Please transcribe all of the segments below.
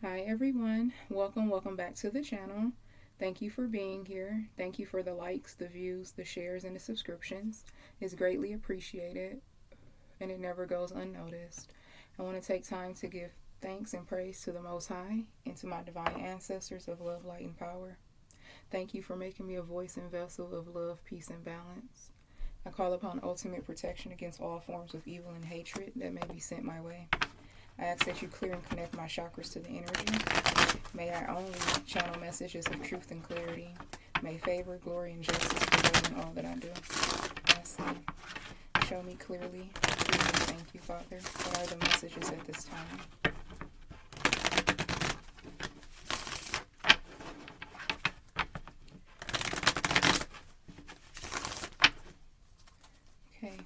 Hi everyone, welcome back to the channel. Thank you for being here. Thank you for the likes, the views, the shares, and the subscriptions. It's greatly appreciated and it never goes unnoticed. I want to take time to give thanks and praise to the Most High and to my divine ancestors of love, light, and power. Thank you for making me a voice and vessel of love, peace, and balance. I call upon ultimate protection against all forms of evil and hatred that may be sent my way. I ask that you clear and connect my chakras to the energy. May I only channel messages of truth and clarity. May favor, glory, and justice prevail in all that I do. Lastly, show me clearly. Please and thank you, Father. What are the messages at this time? Okay.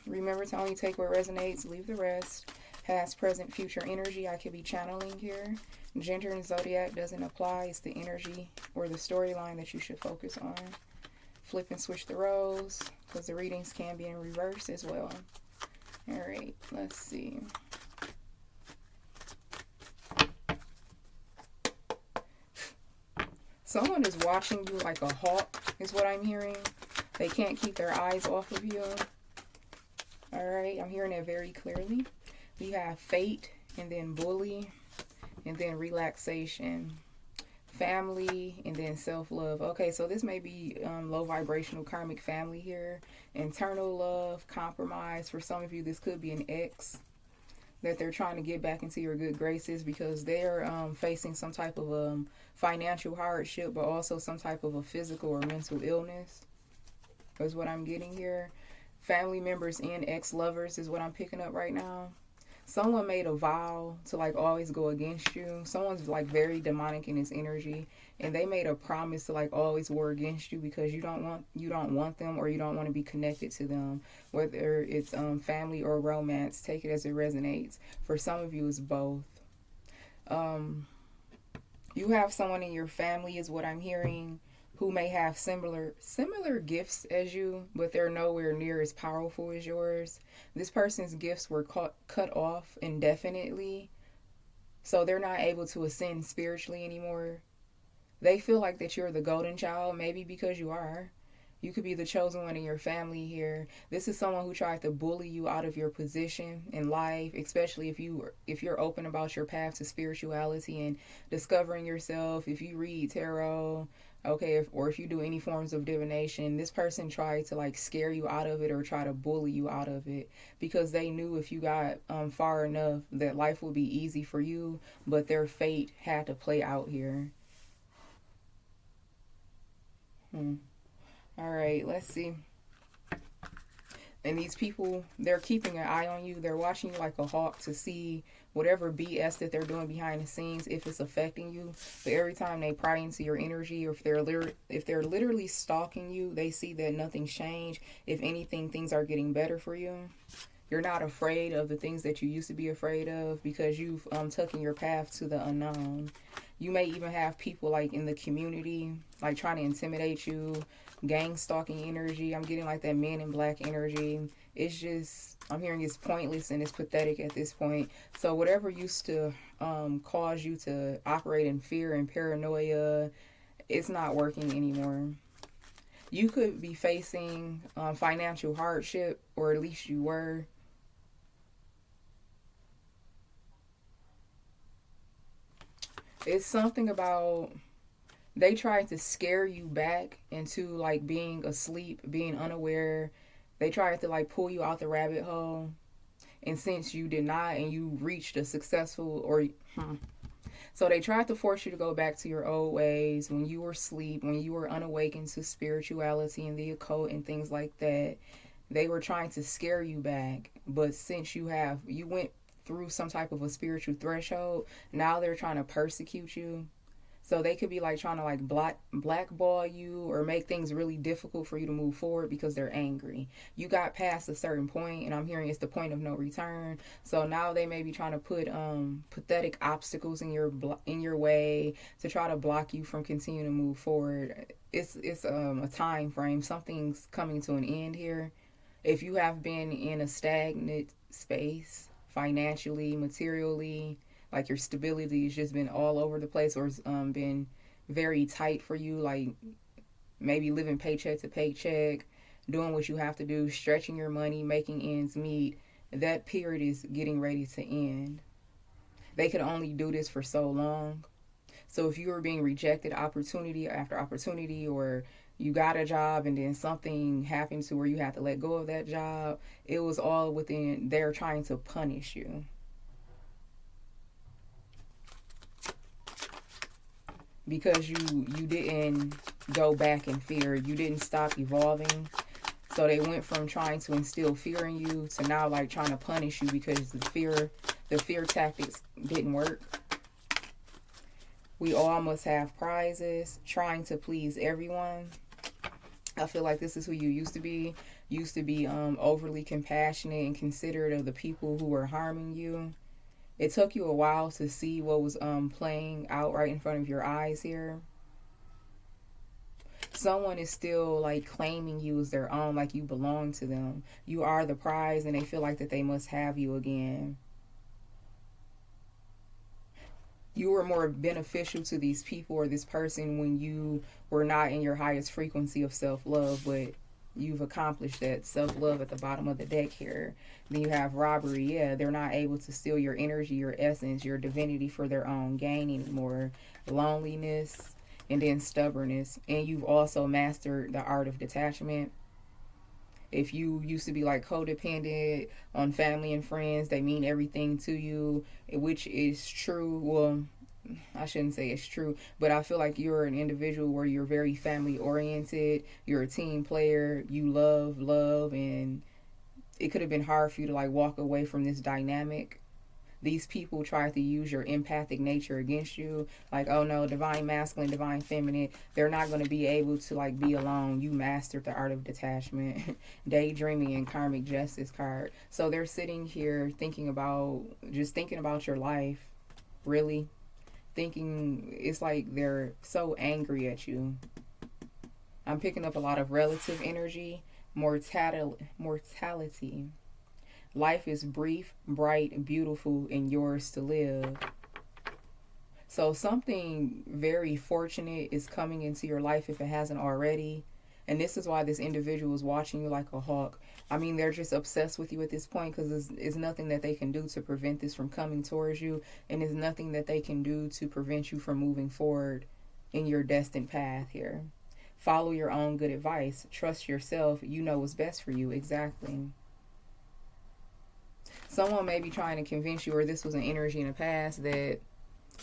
Remember to only take what resonates, leave the rest. Past, present, future energy I could be channeling here. Gender and zodiac doesn't apply. It's the energy or the storyline that you should focus on. Flip and switch the roles because the readings can be in reverse as well. Alright, let's see. Someone is watching you like a hawk is what I'm hearing. They can't keep their eyes off of you. Alright, I'm hearing it very clearly. We have fate, and then bully, and then relaxation, family, and then self-love. Okay, so this may be low vibrational karmic family here. Internal love, compromise. For some of you, this could be an ex that they're trying to get back into your good graces because they're facing some type of financial hardship, but also some type of a physical or mental illness is what I'm getting here. Family members and ex-lovers is what I'm picking up right now. Someone made a vow to like always go against you. Someone's like very demonic in its energy, and they made a promise to like always war against you because you don't want them, or you don't want to be connected to them. Whether it's family or romance, take it as it resonates. For some of you, it's both. You have someone in your family, is what I'm hearing, who may have similar gifts as you, but they're nowhere near as powerful as yours. This person's gifts were cut off indefinitely, so they're not able to ascend spiritually anymore. They feel like that you're the golden child, maybe because you are. You could be the chosen one in your family here. This is someone who tried to bully you out of your position in life, especially if you're open about your path to spirituality and discovering yourself. If you read tarot, okay, or if you do any forms of divination, this person tried to like scare you out of it or try to bully you out of it because they knew if you got far enough that life would be easy for you, but their fate had to play out here. All right, let's see. And these people, they're keeping an eye on you. They're watching you like a hawk to see whatever BS that they're doing behind the scenes, if it's affecting you. But every time they pry into your energy, or if they're literally stalking you, they see that nothing's changed. If anything, things are getting better for you. You're not afraid of the things that you used to be afraid of because you've taken your path to the unknown. You may even have people like in the community like trying to intimidate you, gang stalking energy. I'm getting like that men in black energy. It's just, I'm hearing it's pointless and it's pathetic at this point. So whatever used to cause you to operate in fear and paranoia, it's not working anymore. You could be facing financial hardship, or at least you were. It's something about they tried to scare you back into like being asleep, being unaware. They tried to like pull you out the rabbit hole. And since you did not, and you reached a successful so they tried to force you to go back to your old ways when you were asleep, when you were unawakened to spirituality and the occult and things like that. They were trying to scare you back. But since you went through some type of a spiritual threshold, now they're trying to persecute you. So they could be like trying to like blackball you or make things really difficult for you to move forward because they're angry. You got past a certain point, and I'm hearing it's the point of no return. So now they may be trying to put pathetic obstacles in your way to try to block you from continuing to move forward. It's a time frame. Something's coming to an end here. If you have been in a stagnant space financially, materially, Like your stability has just been all over the place, or it's been very tight for you. Like maybe living paycheck to paycheck, doing what you have to do, stretching your money, making ends meet. That period is getting ready to end. They could only do this for so long. So if you were being rejected opportunity after opportunity, or you got a job and then something happened to where you have to let go of that job, it was all within, they're trying to punish you. Because you didn't go back in fear. You didn't stop evolving. So they went from trying to instill fear in you to now like trying to punish you because the fear tactics didn't work. We all must have prizes, trying to please everyone. I feel like this is who you used to be. Used to be overly compassionate and considerate of the people who were harming you. It took you a while to see what was playing out right in front of your eyes here. Someone is still like claiming you as their own, like you belong to them. You are the prize, and they feel like that they must have you again. You were more beneficial to these people or this person when you were not in your highest frequency of self-love, but you've accomplished that self-love at the bottom of the deck here. Then you have robbery. Yeah, they're not able to steal your energy, your essence, your divinity for their own gain anymore. Loneliness, and then stubbornness. And you've also mastered the art of detachment. If you used to be like codependent on family and friends, they mean everything to you, which is true. Well, I shouldn't say it's true, but I feel like you're an individual where you're very family oriented. You're a team player. You love, and it could have been hard for you to like walk away from this dynamic. These people try to use your empathic nature against you. Like, oh no, divine masculine, divine feminine. They're not going to be able to like be alone. You mastered the art of detachment. Daydreaming and karmic justice card. So they're sitting here thinking about your life. Really. Thinking, it's like they're so angry at you. I'm picking up a lot of relative energy. Mortality. Life is brief, bright, beautiful, and yours to live. So something very fortunate is coming into your life if it hasn't already. And this is why this individual is watching you like a hawk. I mean, they're just obsessed with you at this point because there's nothing that they can do to prevent this from coming towards you. And there's nothing that they can do to prevent you from moving forward in your destined path here. Follow your own good advice. Trust yourself. You know what's best for you. Exactly. Someone may be trying to convince you, or this was an energy in the past, that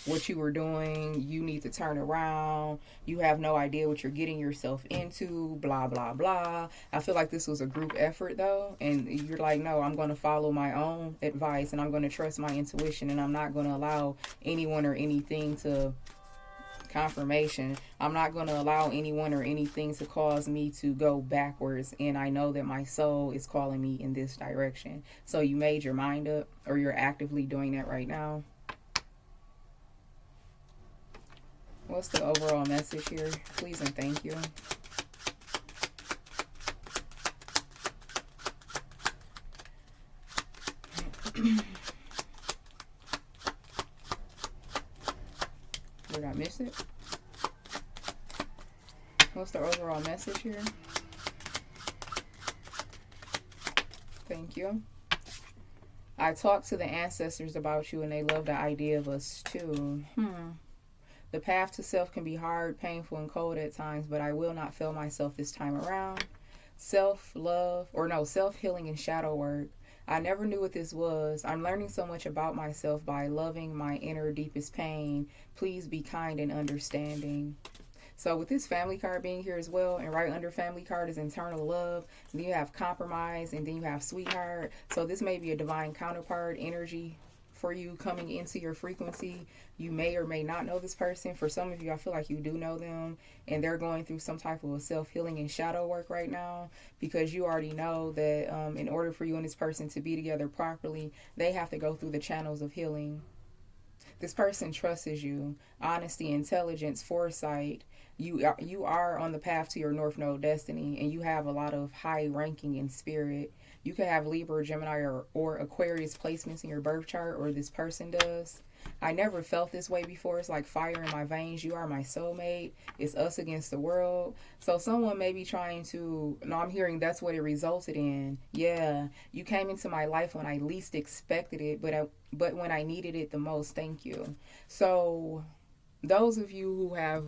what you were doing, you need to turn around. You have no idea what you're getting yourself into, blah, blah, blah. I feel like this was a group effort, though. And you're like, no, I'm going to follow my own advice, and I'm going to trust my intuition, and I'm not going to allow anyone or anything to... Confirmation. I'm not going to allow anyone or anything to cause me to go backwards, and I know that my soul is calling me in this direction. So you made your mind up, or you're actively doing that right now. What's the overall message here? Please and thank you. Did I miss it? What's the overall message here? Thank you. I talked to the ancestors about you, and they love the idea of us too. The path to self can be hard, painful, and cold at times, but I will not fail myself this time around. Self-healing and shadow work. I never knew what this was. I'm learning so much about myself by loving my inner deepest pain. Please be kind and understanding. So with this family card being here as well, and right under family card is internal love. Then you have compromise, and then you have sweetheart. So this may be a divine counterpart energy for you coming into your frequency. You may or may not know this person. For some of you, I feel like you do know them, and they're going through some type of self-healing and shadow work right now, because you already know that in order for you and this person to be together properly, they have to go through the channels of healing. This person trusts you. Honesty, intelligence, foresight. You are on the path to your North Node destiny, and you have a lot of high ranking in spirit. You could have Libra, Gemini, or Aquarius placements in your birth chart, or this person does. I never felt this way before. It's like fire in my veins. You are my soulmate. It's us against the world. So someone may be trying to, no, I'm hearing that's what it resulted in. Yeah, you came into my life when I least expected it, but when I needed it the most. Thank you. So those of you who have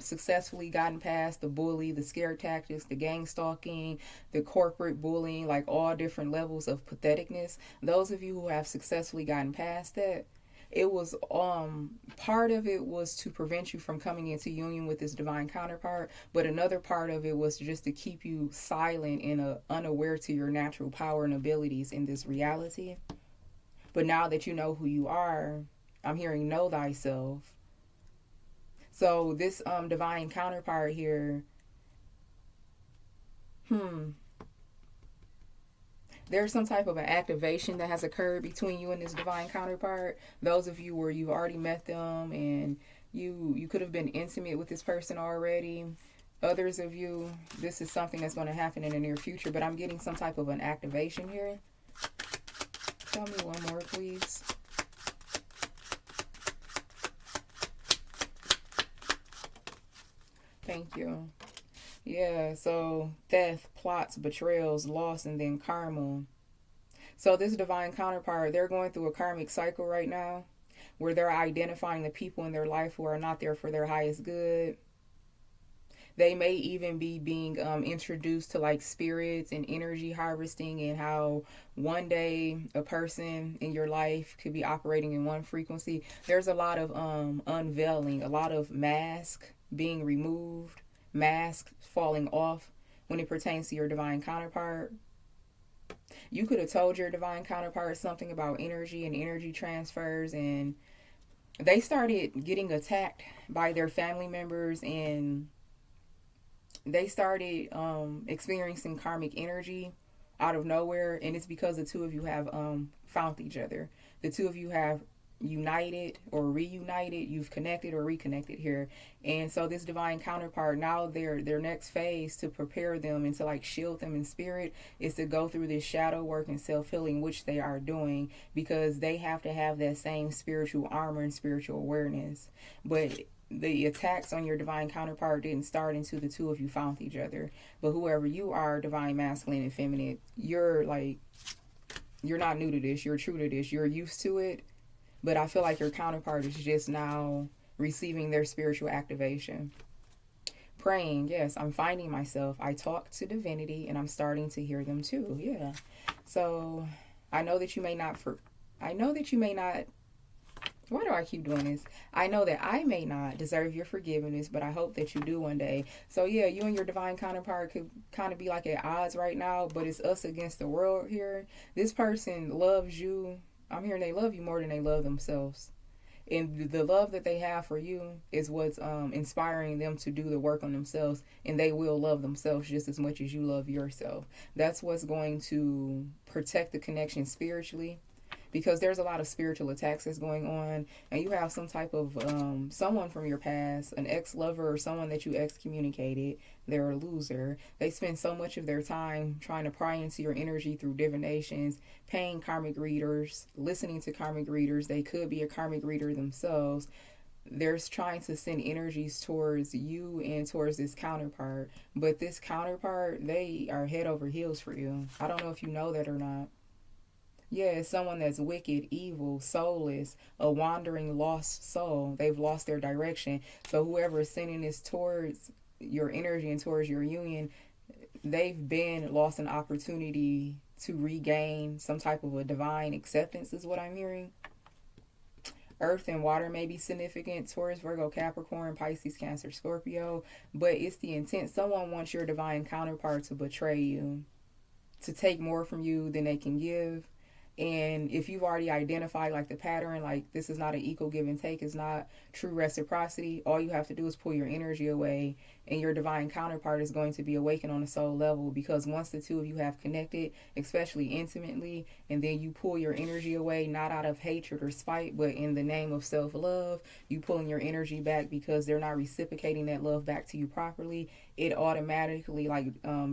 successfully gotten past the bully, the scare tactics, the gang stalking, the corporate bullying, like all different levels of patheticness, those of you who have successfully gotten past that, it was part of it was to prevent you from coming into union with this divine counterpart, but another part of it was just to keep you silent and unaware to your natural power and abilities in this reality. But now that you know who you are, I'm hearing know thyself. So this divine counterpart here, there's some type of an activation that has occurred between you and this divine counterpart. Those of you where you've already met them and you could have been intimate with this person already. Others of you, this is something that's going to happen in the near future, but I'm getting some type of an activation here. Tell me one more, please. Thank you. Yeah, so death, plots, betrayals, loss, and then karma. So this divine counterpart, they're going through a karmic cycle right now where they're identifying the people in their life who are not there for their highest good. They may even be being introduced to like spirits and energy harvesting, and how one day a person in your life could be operating in one frequency. There's a lot of unveiling, a lot of mask being removed, mask falling off when it pertains to your divine counterpart. You could have told your divine counterpart something about energy and energy transfers, and they started getting attacked by their family members, and they started experiencing karmic energy out of nowhere, and it's because the two of you have found each other. The two of you have united or reunited. You've connected or reconnected here. And so this divine counterpart, now their next phase to prepare them and to like shield them in spirit is to go through this shadow work and self-healing, which they are doing, because they have to have that same spiritual armor and spiritual awareness. But the attacks on your divine counterpart didn't start until the two of you found each other. But whoever you are, divine masculine and feminine, you're not new to this. You're true to this. You're used to it. But I feel like your counterpart is just now receiving their spiritual activation. Praying, yes, I'm finding myself. I talk to divinity and I'm starting to hear them too. Yeah. So I know that you may not, why do I keep doing this? I know that I may not deserve your forgiveness, but I hope that you do one day. So yeah, you and your divine counterpart could kind of be like at odds right now, but it's us against the world here. This person loves you. I'm hearing they love you more than they love themselves. And the love that they have for you is what's inspiring them to do the work on themselves. And they will love themselves just as much as you love yourself. That's what's going to protect the connection spiritually. Because there's a lot of spiritual attacks that's going on, and you have some type of someone from your past, an ex-lover or someone that you excommunicated. They're a loser. They spend so much of their time trying to pry into your energy through divinations, paying karmic readers, listening to karmic readers. They could be a karmic reader themselves. They're trying to send energies towards you and towards this counterpart. But this counterpart, they are head over heels for you. I don't know if you know that or not. Yeah, it's someone that's wicked, evil, soulless, a wandering, lost soul. They've lost their direction. So whoever is sending this towards your energy and towards your union, they've been lost an opportunity to regain some type of a divine acceptance is what I'm hearing. Earth and water may be significant. Taurus, Virgo, Capricorn, Pisces, Cancer, Scorpio. But it's the intent. Someone wants your divine counterpart to betray you, to take more from you than they can give. And if you've already identified like the pattern, like this is not an equal give and take, it's not true reciprocity, all you have to do is pull your energy away and your divine counterpart is going to be awakened on a soul level, because once the two of you have connected, especially intimately, and then you pull your energy away, not out of hatred or spite, but in the name of self-love, you pulling your energy back because they're not reciprocating that love back to you properly, it automatically, like,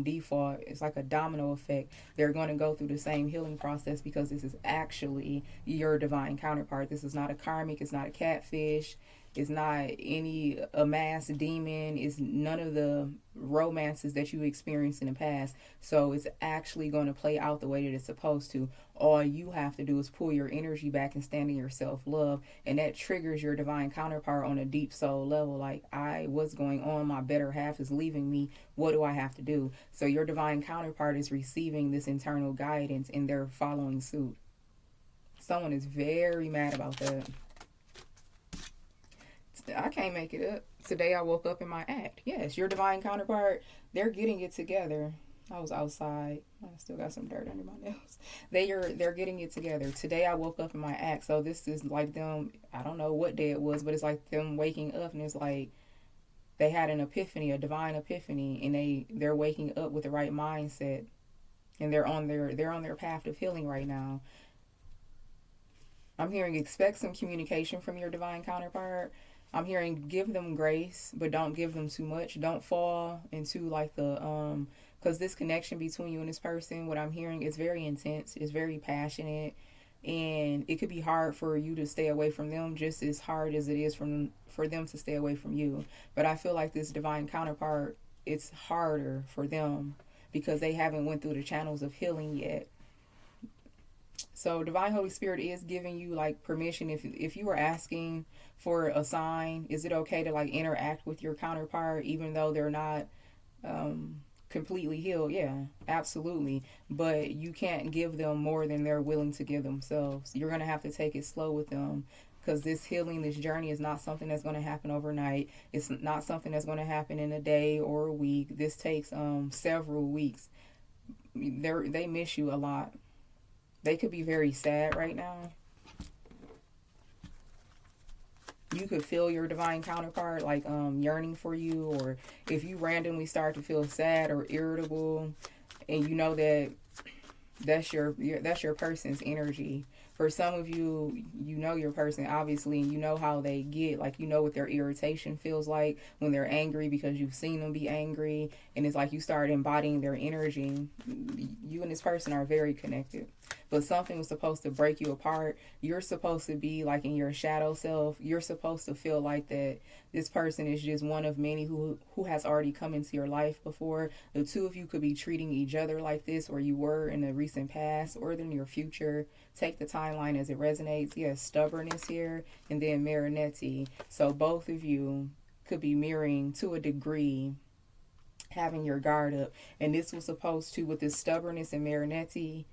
default, it's like a domino effect. They're going to go through the same healing process, because this is actually your divine counterpart. This is not a karmic, it's not a catfish, it's not any a masked demon. It's none of the romances that you experienced in the past. So it's actually going to play out the way that it's supposed to. All you have to do is pull your energy back and stand in your self-love. And that triggers your divine counterpart on a deep soul level. Like, what's going on? My better half is leaving me. What do I have to do? So your divine counterpart is receiving this internal guidance, and they're following suit. Someone is very mad about that. I can't make it up. Today I woke up in my act. Yes, your divine counterpart, they're getting it together. I was outside. I still got some dirt under my nails. They're getting it together. Today I woke up in my act. So this is like them, I don't know what day it was, but it's like them waking up, and it's like they had an epiphany, a divine epiphany, and they're waking up with the right mindset, and they're on their path of healing right now. I'm hearing expect some communication from your divine counterpart. I'm hearing give them grace, but don't give them too much. Don't fall into like the because this connection between you and this person, what I'm hearing is very intense. It's very passionate, and it could be hard for you to stay away from them, just as hard as it is for them to stay away from you. But I feel like this divine counterpart, it's harder for them because they haven't went through the channels of healing yet. So Divine Holy Spirit is giving you like permission. If you were asking for a sign, is it okay to like interact with your counterpart even though they're not completely healed? Yeah, absolutely. But you can't give them more than they're willing to give themselves. You're going to have to take it slow with them, because this healing, this journey is not something that's going to happen overnight. It's not something that's going to happen in a day or a week. This takes several weeks. They miss you a lot. They could be very sad right now. You could feel your divine counterpart like yearning for you, or if you randomly start to feel sad or irritable, and you know that's your person's energy. For some of you, you know your person, obviously, and you know how they get, like, you know what their irritation feels like when they're angry, because you've seen them be angry, and it's like you start embodying their energy. You and this person are very connected. But something was supposed to break you apart. You're supposed to be like in your shadow self. You're supposed to feel like that this person is just one of many who has already come into your life before. The two of you could be treating each other like this, or you were in the recent past or the near future. Take the timeline as it resonates. Yes, stubbornness here, and then Marinetti. So both of you could be mirroring to a degree, having your guard up. And this was supposed to, with this stubbornness and Marinetti,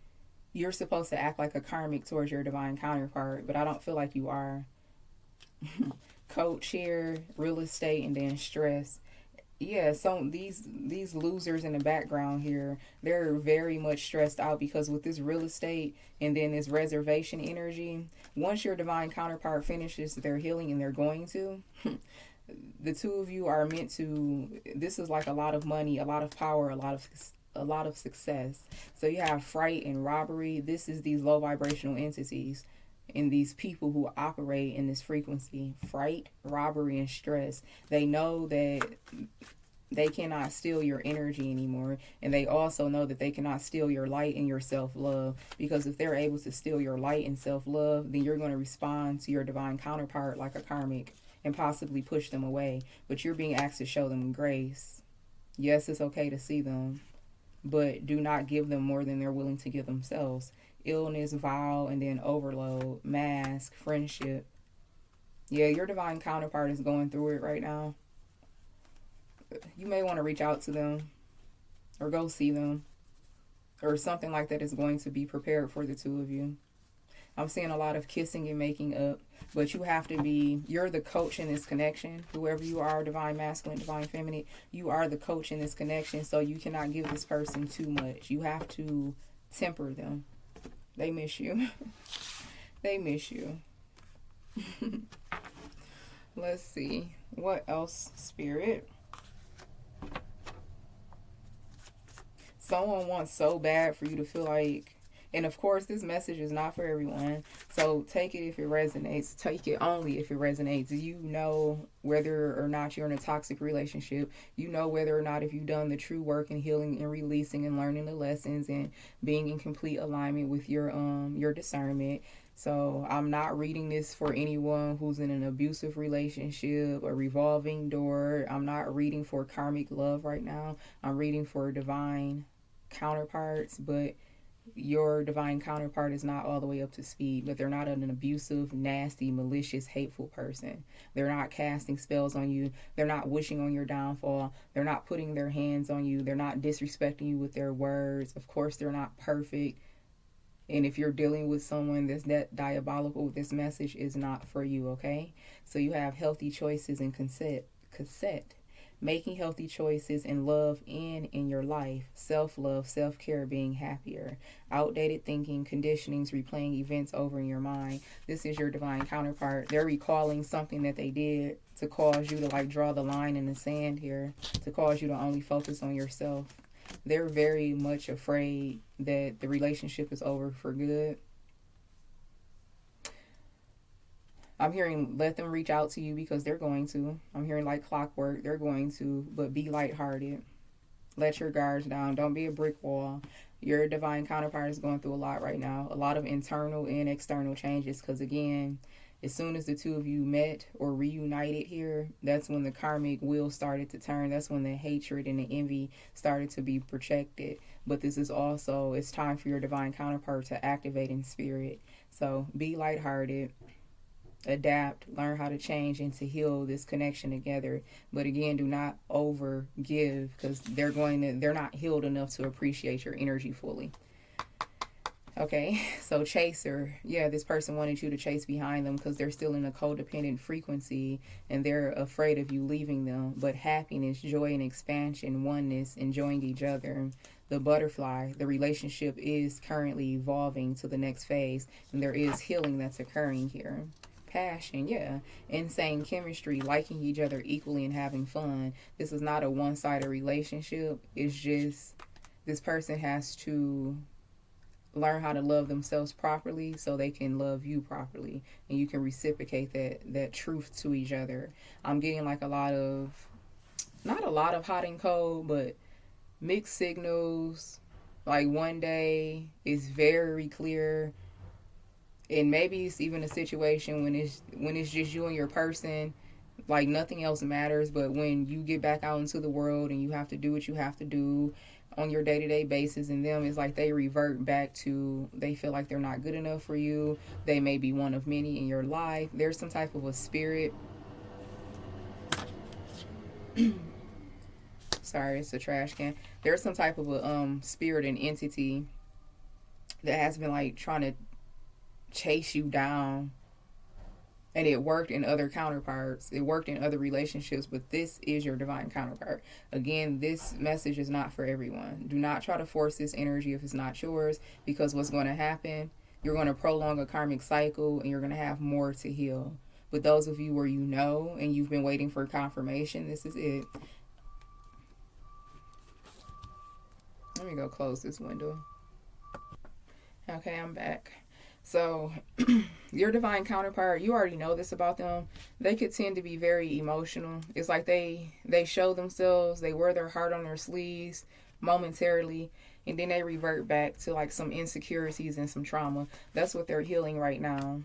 you're supposed to act like a karmic towards your divine counterpart, but I don't feel like you are. Coach here, real estate, and then stress. Yeah, so these losers in the background here, they're very much stressed out, because with this real estate and then this reservation energy, once your divine counterpart finishes their healing, and they're going to, the two of you are meant to, this is like a lot of money, a lot of power, a lot of success. So you have fright and robbery. This is these low vibrational entities and these people who operate in this frequency. Fright, robbery, and stress. They know that they cannot steal your energy anymore, and they also know that they cannot steal your light and your self-love, because if they're able to steal your light and self-love, then you're going to respond to your divine counterpart like a karmic and possibly push them away. But you're being asked to show them grace. Yes, it's okay to see them, but do not give them more than they're willing to give themselves. Illness, vow, and then overload, mask, friendship. Yeah, your divine counterpart is going through it right now. You may want to reach out to them or go see them, or something like that is going to be prepared for the two of you. I'm seeing a lot of kissing and making up, but you have to be, you're the coach in this connection. Whoever you are, divine masculine, divine feminine, you are the coach in this connection, so you cannot give this person too much. You have to temper them. They miss you. They miss you. Let's see. What else, Spirit? someone wants so bad for you to feel like, and of course, this message is not for everyone. So take it if it resonates. Take it only if it resonates. You know whether or not you're in a toxic relationship. You know whether or not if you've done the true work and healing and releasing and learning the lessons and being in complete alignment with your discernment. So I'm not reading this for anyone who's in an abusive relationship, a revolving door. I'm not reading for karmic love right now. I'm reading for divine counterparts, but your divine counterpart is not all the way up to speed, but they're not an abusive, nasty, malicious, hateful person. They're not casting spells on you. They're not wishing on your downfall. They're not putting their hands on you. They're not disrespecting you with their words. Of course, they're not perfect. And if you're dealing with someone that's that diabolical, this message is not for you, okay? So you have healthy choices and cassette. Making healthy choices in love and in your life. Self-love, self-care, being happier. Outdated thinking, conditionings, replaying events over in your mind. This is your divine counterpart. They're recalling something that they did to cause you to like draw the line in the sand here. To cause you to only focus on yourself. They're very much afraid that the relationship is over for good. I'm hearing let them reach out to you because they're going to. I'm hearing like clockwork. They're going to. But be lighthearted. Let your guards down. Don't be a brick wall. Your divine counterpart is going through a lot right now. A lot of internal and external changes. Because again, as soon as the two of you met or reunited here, that's when the karmic wheel started to turn. That's when the hatred and the envy started to be projected. But this is also, it's time for your divine counterpart to activate in spirit. So be lighthearted. Adapt, learn how to change and to heal this connection together. But again, do not over give because they're not healed enough to appreciate your energy fully. Okay, so chaser. Yeah, this person wanted you to chase behind them because they're still in a codependent frequency and they're afraid of you leaving them. But happiness, joy, and expansion, oneness, enjoying each other. The butterfly, the relationship is currently evolving to the next phase and there is healing that's occurring here. Passion, yeah. Insane chemistry, liking each other equally and having fun. This is not a one-sided relationship. It's just this person has to learn how to love themselves properly so they can love you properly and you can reciprocate that truth to each other. I'm getting like not a lot of hot and cold, but mixed signals. Like one day is very clear. And maybe it's even a situation when it's just you and your person, like nothing else matters. But when you get back out into the world and you have to do what you have to do on your day-to-day basis, and them, it's like they revert back to, they feel like they're not good enough for you. They may be one of many in your life. There's some type of a spirit. Sorry, it's a trash can. There's some type of a spirit and entity that has been like trying to chase you down, and it worked in other counterparts, it worked in other relationships, but this is your divine counterpart. Again, this message is not for everyone. Do not try to force this energy if it's not yours, because what's going to happen, you're going to prolong a karmic cycle and you're going to have more to heal. But those of you where you know and you've been waiting for confirmation, this is it. Let me go close this window. Okay, I'm back. So your divine counterpart, you already know this about them. They could tend to be very emotional. It's like they show themselves, they wear their heart on their sleeves momentarily, and then they revert back to like some insecurities and some trauma. That's what they're healing right now.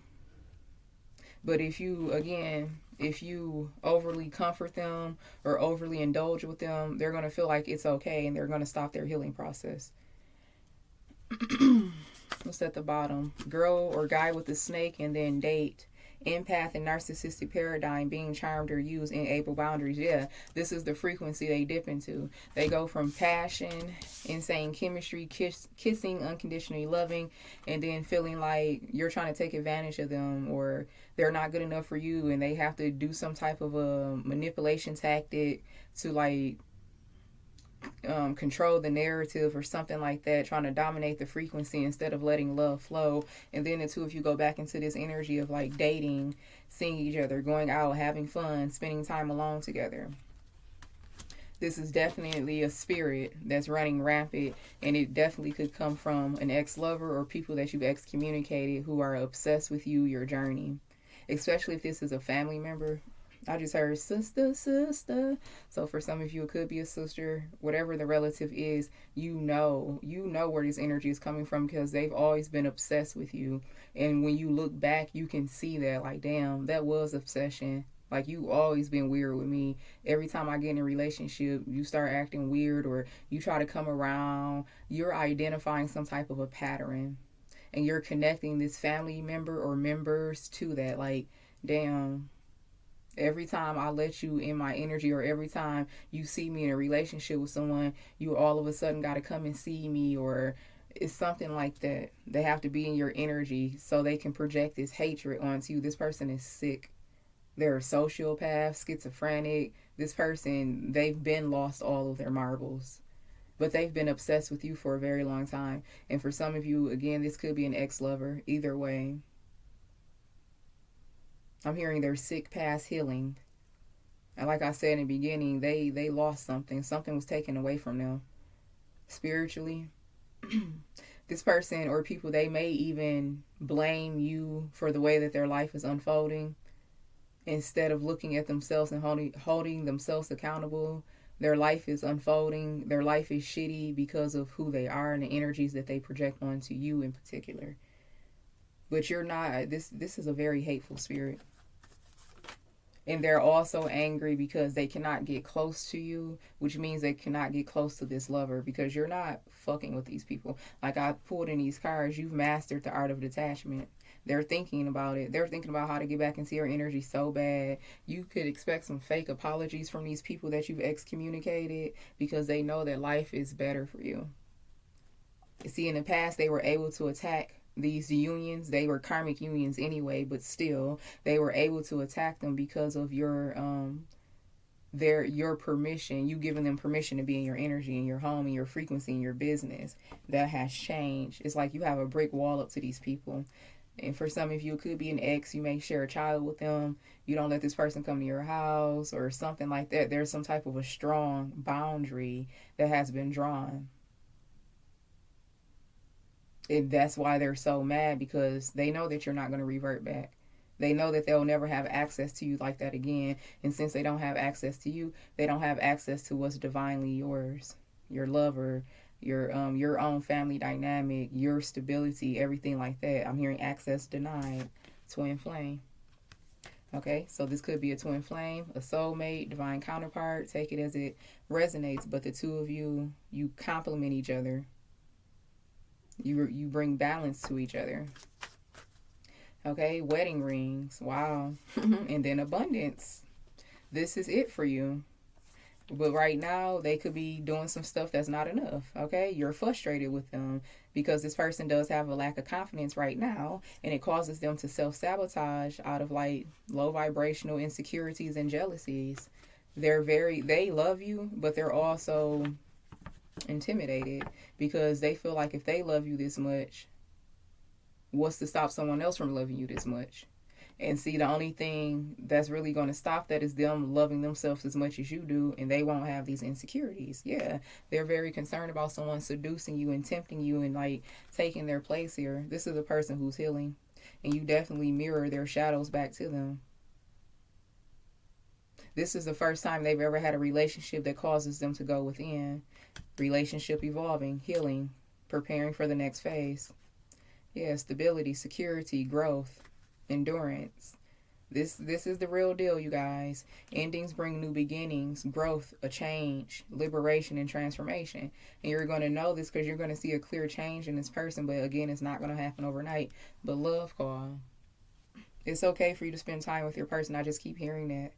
But if you overly comfort them or overly indulge with them, they're going to feel like it's okay and they're going to stop their healing process. What's at the bottom? Girl or guy with a snake and then date. Empath and narcissistic paradigm, being charmed or used, enable boundaries. Yeah, this is the frequency they dip into. They go from passion, insane chemistry, kissing, unconditionally loving, and then feeling like you're trying to take advantage of them or they're not good enough for you and they have to do some type of a manipulation tactic to like control the narrative or something like that, trying to dominate the frequency instead of letting love flow. And then the two of you go back into this energy of like dating, seeing each other, going out, having fun, spending time alone together. This is definitely a spirit that's running rampant, and it definitely could come from an ex-lover or people that you've excommunicated who are obsessed with you, your journey. Especially if this is a family member. I just heard sister, sister. So for some of you, it could be a sister. Whatever the relative is, you know where this energy is coming from because they've always been obsessed with you. And when you look back, you can see that, like, damn, that was obsession. Like, you always been weird with me. Every time I get in a relationship, you start acting weird or you try to come around. You're identifying some type of a pattern. And you're connecting this family member or members to that. Like, damn, every time I let you in my energy or every time you see me in a relationship with someone, you all of a sudden got to come and see me, or it's something like that. They have to be in your energy so they can project this hatred onto you. This person is sick. They're a sociopath, schizophrenic. This person, they've been lost all of their marbles. But they've been obsessed with you for a very long time. And for some of you, again, this could be an ex-lover. Either way, I'm hearing their sick past healing. And like I said in the beginning, they lost something. Something was taken away from them spiritually. This person or people, they may even blame you for the way that their life is unfolding. Instead of looking at themselves and holding themselves accountable, their life is unfolding. Their life is shitty because of who they are and the energies that they project onto you in particular. But you're not. This is a very hateful spirit. And they're also angry because they cannot get close to you, which means they cannot get close to this lover because you're not fucking with these people. Like I pulled in these cards, you've mastered the art of detachment. They're thinking about it. They're thinking about how to get back into your energy so bad. You could expect some fake apologies from these people that you've excommunicated because they know that life is better for you. See, in the past, they were able to attack these unions. They were karmic unions anyway, but still they were able to attack them because of your permission, you giving them permission to be in your energy, in your home, in your frequency, in your business. That has changed. It's like you have a brick wall up to these people. And for some of you, it could be an ex. You may share a child with them. You don't let this person come to your house or something like that. There's some type of a strong boundary that has been drawn. And that's why they're so mad, because they know that you're not going to revert back. They know that they'll never have access to you like that again. And since they don't have access to you, they don't have access to what's divinely yours. Your lover, your own family dynamic, your stability, everything like that. I'm hearing access denied. Twin flame. Okay, so this could be a twin flame, a soulmate, divine counterpart. Take it as it resonates. But the two of you, you complement each other. You bring balance to each other. Okay, wedding rings. Wow. And then abundance. This is it for you. But right now, they could be doing some stuff that's not enough. Okay, you're frustrated with them because this person does have a lack of confidence right now, and it causes them to self-sabotage out of like low vibrational insecurities and jealousies. They love you, but they're also intimidated because they feel like if they love you this much, what's to stop someone else from loving you this much? And see, the only thing that's really going to stop that is them loving themselves as much as you do, and they won't have these insecurities. Yeah, they're very concerned about someone seducing you and tempting you and like taking their place here. This is a person who's healing, and you definitely mirror their shadows back to them. This is the first time they've ever had a relationship that causes them to go within. Relationship evolving, healing, preparing for the next phase. Yeah, stability, security, growth, endurance. This is the real deal, you guys. Endings bring new beginnings, growth, a change, liberation, and transformation. And you're going to know this because you're going to see a clear change in this person. But again, it's not going to happen overnight. But love call. It's okay for you to spend time with your person. I just keep hearing that.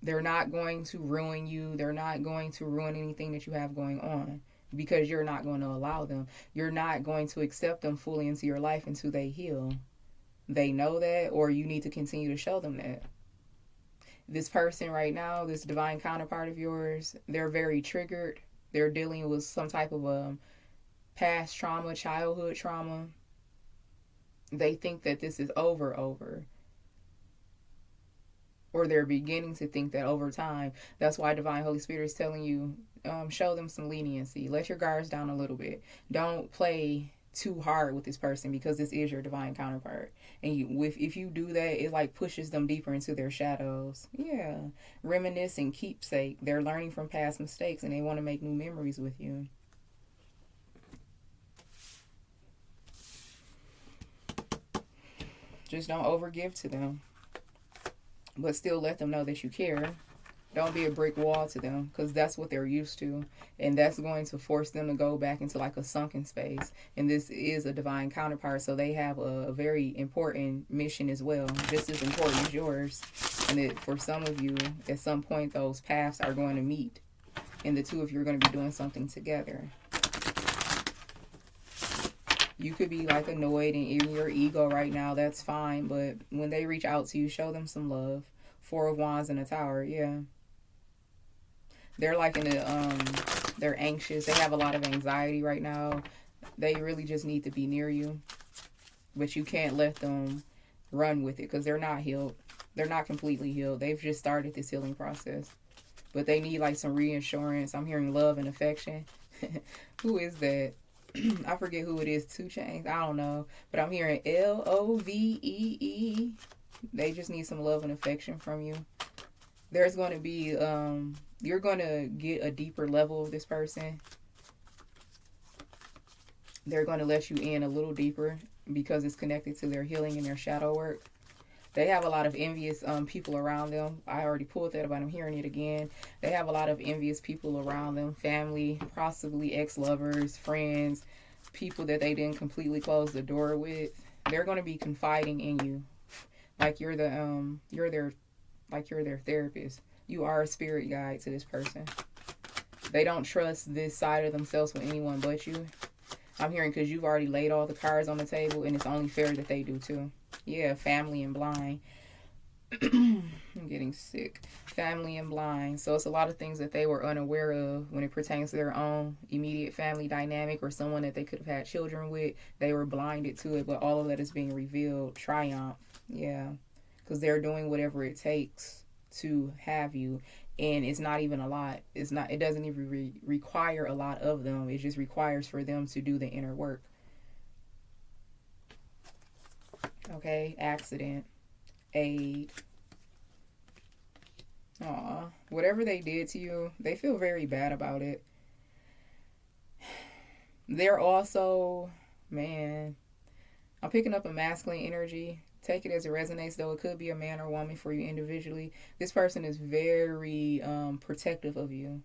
They're not going to ruin you. They're not going to ruin anything that you have going on because you're not going to allow them. You're not going to accept them fully into your life until they heal. They know that, or you need to continue to show them that. This person right now, this divine counterpart of yours, they're very triggered. They're dealing with some type of past trauma, childhood trauma. They think that this is over. or they're beginning to think that over time. That's why Divine Holy Spirit is telling you, show them some leniency. Let your guards down a little bit. Don't play too hard with this person, because this is your divine counterpart. And if you do that, it like pushes them deeper into their shadows. Yeah. Reminisce and keepsake. They're learning from past mistakes and they want to make new memories with you. Just don't overgive to them, but still let them know that you care. Don't be a brick wall to them, because that's what they're used to. And that's going to force them to go back into like a sunken space. And this is a divine counterpart, so they have a very important mission as well, just as important as yours. And that for some of you, at some point, those paths are going to meet. And the two of you are going to be doing something together. You could be like annoyed and in your ego right now. That's fine. But when they reach out to you, show them some love. 4 of Wands in a Tower. Yeah. They're like they're anxious. They have a lot of anxiety right now. They really just need to be near you. But you can't let them run with it, because they're not healed. They're not completely healed. They've just started this healing process. But they need like some reassurance. I'm hearing love and affection. Who is that? I forget who it is. 2 Chainz. I don't know. But I'm hearing LOVEE. They just need some love and affection from you. There's going to be, you're going to get a deeper level of this person. They're going to let you in a little deeper because it's connected to their healing and their shadow work. They have a lot of envious people around them. I already pulled that, but I'm hearing it again. They have a lot of envious people around them. Family, possibly ex-lovers, friends, people that they didn't completely close the door with. They're going to be confiding in you. Like you're their therapist. You are a spirit guide to this person. They don't trust this side of themselves with anyone but you. I'm hearing because you've already laid all the cards on the table, and it's only fair that they do too. Yeah, family and blind. I'm getting sick. Family and blind. So it's a lot of things that they were unaware of when it pertains to their own immediate family dynamic or someone that they could have had children with. They were blinded to it, but all of that is being revealed. Triumph. Yeah. Because they're doing whatever it takes to have you. And it's not even a lot. It doesn't even require a lot of them. It just requires for them to do the inner work. Okay, accident, aid. Aw, whatever they did to you, they feel very bad about it. They're also, man, I'm picking up a masculine energy. Take it as it resonates, though. It could be a man or woman for you individually. This person is very protective of you.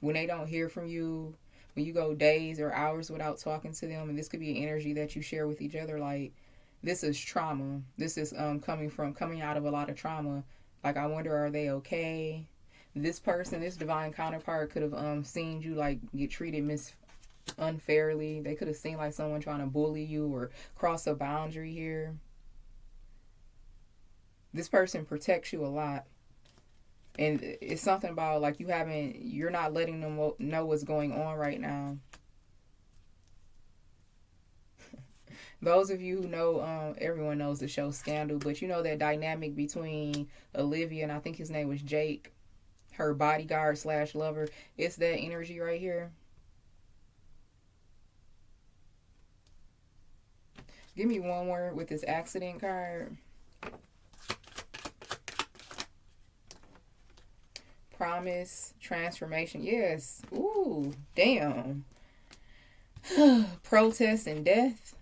When they don't hear from you, when you go days or hours without talking to them, and this could be an energy that you share with each other, like, this is trauma. This is coming out of a lot of trauma. Like, I wonder, are they okay? This person, this divine counterpart, could have seen you like get treated unfairly. They could have seen like someone trying to bully you or cross a boundary here. This person protects you a lot. And it's something about like you're not letting them know what's going on right now. Those of you who know, everyone knows the show Scandal, but you know that dynamic between Olivia and I think his name was Jake, her bodyguard / lover. It's that energy right here. Give me one more with this accident card. Promise, transformation. Yes. Ooh, damn. Protest and death.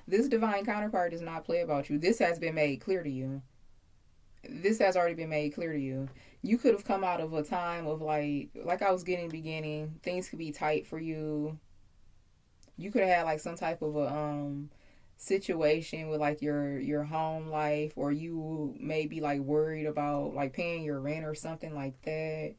This divine counterpart does not play about you. This has been made clear to you. This has already been made clear to you. You could have come out of a time of like I was getting beginning. Things could be tight for you. You could have had like some type of a situation with like your home life, or you may be like worried about like paying your rent or something like that.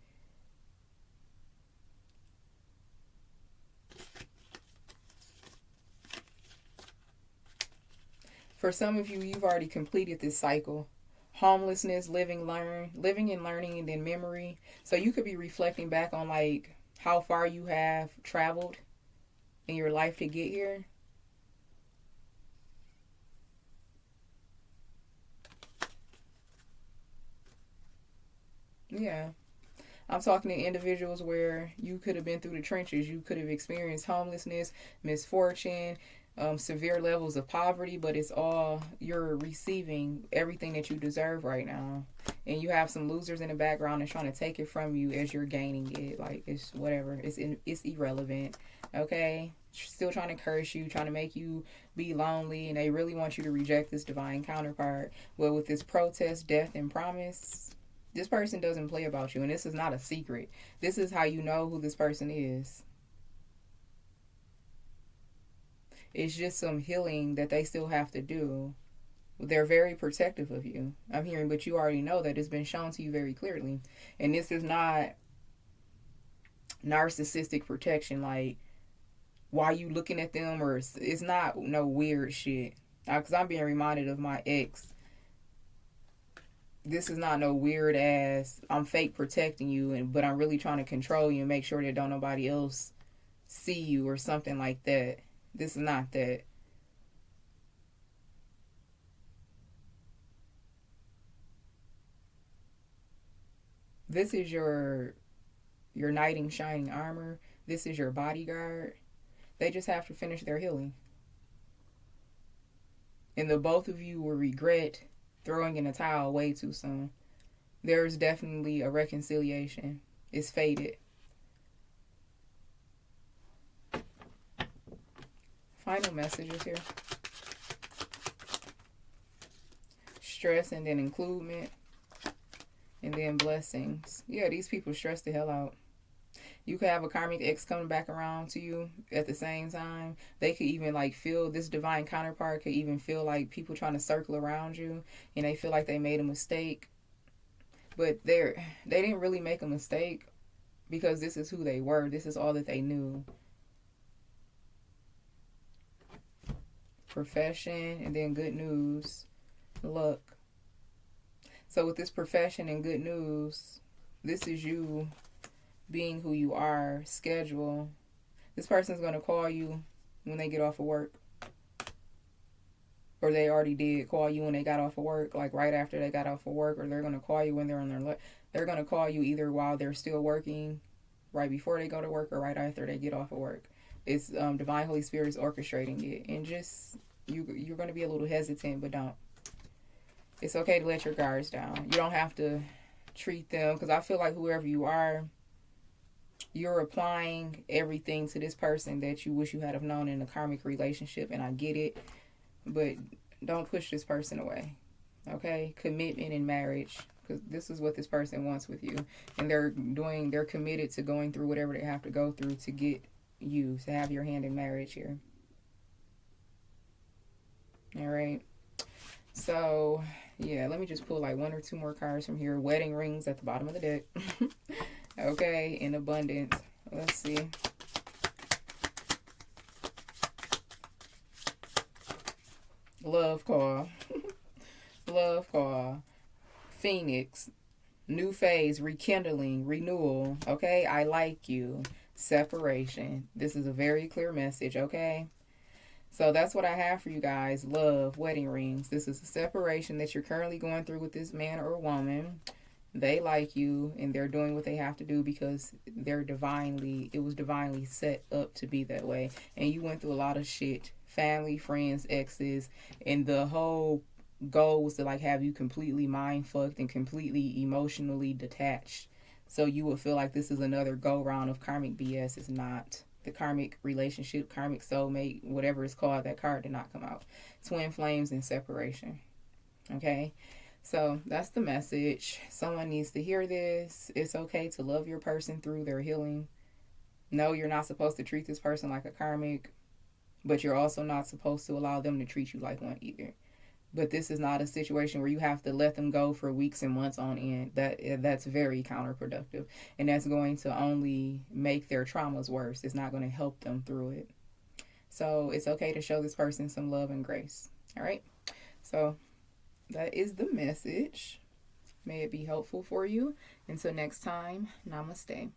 For some of you, you've already completed this cycle. Homelessness, living and learning, and then memory. So you could be reflecting back on like how far you have traveled in your life to get here. Yeah. I'm talking to individuals where you could have been through the trenches. You could have experienced homelessness, misfortune, severe levels of poverty, but it's all, you're receiving everything that you deserve right now. And you have some losers in the background that's trying to take it from you as you're gaining it. Like, it's whatever. It's irrelevant. Okay? Still trying to curse you, trying to make you be lonely, and they really want you to reject this divine counterpart. Well, with this protest, death, and promise, this person doesn't play about you, and this is not a secret. This is how you know who this person is. It's just some healing that they still have to do. They're very protective of you, I'm hearing, but you already know that it's been shown to you very clearly. And this is not narcissistic protection, like, why you looking at them, or it's not no weird shit. Because I'm being reminded of my ex. This is not no weird ass, I'm fake protecting you, but I'm really trying to control you and make sure that don't nobody else see you or something like that. This is not that. This is your knight in shining armor. This is your bodyguard. They just have to finish their healing. And the both of you will regret throwing in a towel way too soon. There's definitely a reconciliation. It's faded. Final messages here. Stress and then includement. And then blessings. Yeah, these people stress the hell out. You could have a karmic ex coming back around to you at the same time. They could even like feel, this divine counterpart could even feel like people trying to circle around you, and they feel like they made a mistake. But they didn't really make a mistake, because this is who they were. This is all that they knew. Profession and then good news. Luck. So with this profession and good news, this is you being who you are. Schedule. This person's going to call you when they get off of work. Or they already did call you when they got off of work, like right after they got off of work, or they're going to call you when they're on their they're going to call you either while they're still working, right before they go to work, or right after they get off of work. It's Divine Holy Spirit is orchestrating it. And just, you're going to be a little hesitant, but don't. It's okay to let your guards down. You don't have to treat them, because I feel like whoever you are, you're applying everything to this person that you wish you had have known in a karmic relationship, and I get it, but don't push this person away. Okay? Commitment in marriage, because this is what this person wants with you, and they're committed to going through whatever they have to go through to get you to have your hand in marriage here. All right. So yeah, let me just pull like one or two more cards from here. Wedding rings at the bottom of the deck. Okay, in abundance. Let's see. Love call. Love call. Phoenix. New phase. Rekindling. Renewal. Okay, I like you. Separation. This is a very clear message, okay? So that's what I have for you guys. Love, wedding rings. This is a separation that you're currently going through with this man or woman. They like you, and they're doing what they have to do because it was divinely set up to be that way. And you went through a lot of shit. Family, friends, exes, and the whole goal was to like have you completely mind fucked and completely emotionally detached. So you would feel like this is another go round of karmic BS. It's not. The karmic relationship, karmic soulmate, whatever it's called, that card did not come out. Twin flames and separation. Okay? So that's the message. Someone needs to hear this. It's okay to love your person through their healing. No, you're not supposed to treat this person like a karmic, but you're also not supposed to allow them to treat you like one either. But this is not a situation where you have to let them go for weeks and months on end. That's very counterproductive. And that's going to only make their traumas worse. It's not going to help them through it. So it's okay to show this person some love and grace. All right? So that is the message. May it be helpful for you. Until next time, namaste.